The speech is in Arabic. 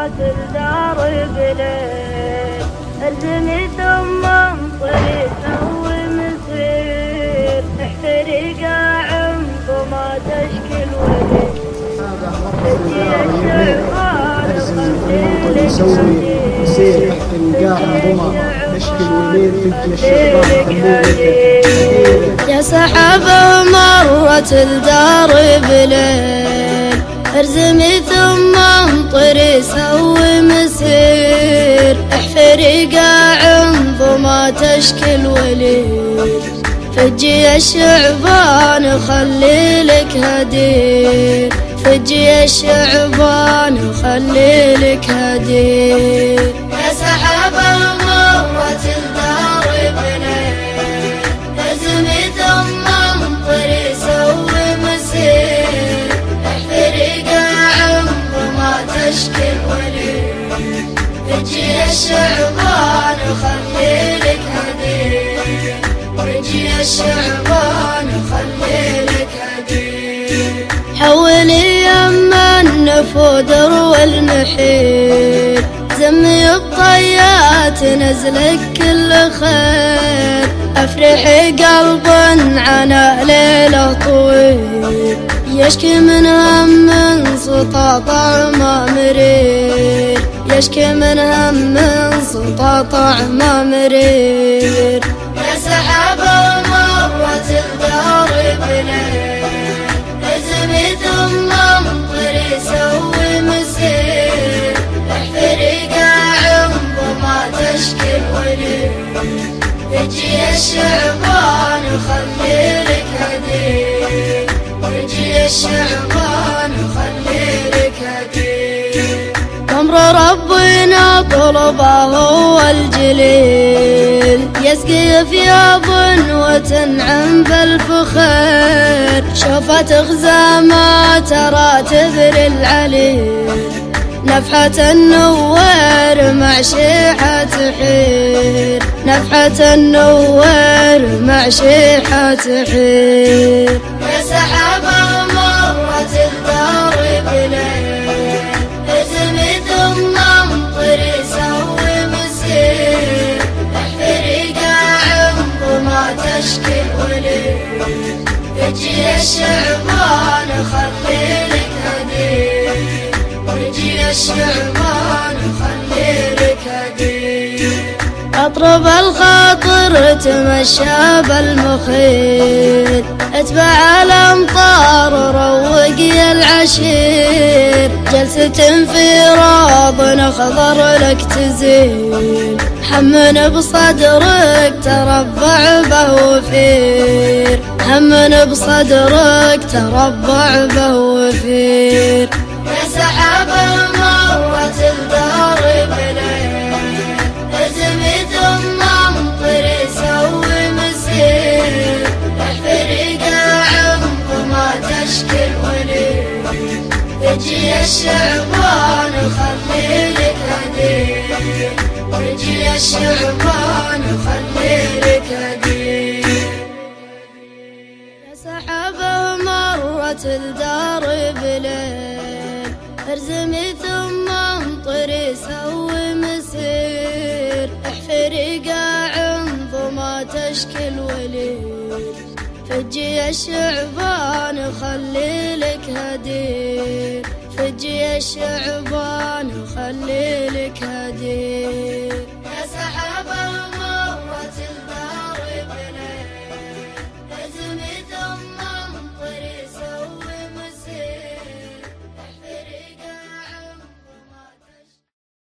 مرت الدار بليل، ارزمي ثم انطري سوي مسير، احفري قاع وما تشكي الوليل، تجي الشعبان وخليلك مسير احفري قاع وما تشكي الوليل، تجي الشعبان وخليلك. يا سحابة مرت الدار بليل، ارزمي ثم انطري سوي مسير، احفري قاع وما تشكي الوليل، فجي الشعبان وخليلك هدير، فجي الشعبان وخليلك هدير. يا سحابة مرت الدار بليل، ارزمي ثم انطري سوي مسير، احفري قاع وما تشكي الوليل، فجي الشعبان وخليلك هدير، فجي الشعبان وخليلك هدير. حولي يما النفود والمحيل، زمي الطيات نزلك كل خير، افرحي قلب عنا ليله طويل، يشكي من هم سطاطع ما مرير، يشكي من هم سطاطع ما مرير. يا سحابة مرت الدار بليل، ارزمي ثم انطري سوي مسير، احفري قاع وما تشكي الوليل، يجي الشعبان وخليلك هدير، يجي الشعبان وخليلك هدير. أمر ربنا طلبه هو الجليل، يسقي ثياب وتنعم بالفخير، شوفت غزامة ترى تبري العليل، نفحة النوير مع شيحة حير، نفحة النوير مع شيحة حير. يا سحابة مرت الدار بليل، ارزمي ثم انطري سوي مسير، احفري قاع وما تشكي الوليل، يجي الشعبان وخليلك هدير، يجي الشعبان وخليلك هدير. اطرب الخاطر تمشى بالمخيل، اتبع الامطار روقي العشير، جلسة في روض نخضر لك تزيل، حمن بصدرك تربع به وفير، حمن بصدرك تربع به وفير. يا سحابة مرت الدار بليل، ارزمي ثم انطري سوي مسير، احفري قاع وما تشكي الوليل، يجي الشعبان وخليلك هدير، يجي الشعبان وخليلك هدير. يا سحابة مرت الدار بليل، ارزمي ثم انطري سوي مسير، احفري قاع وما تشكي الوليل، فجي الشعبان وخليلك هدير، فجي الشعبان وخليلك هدير.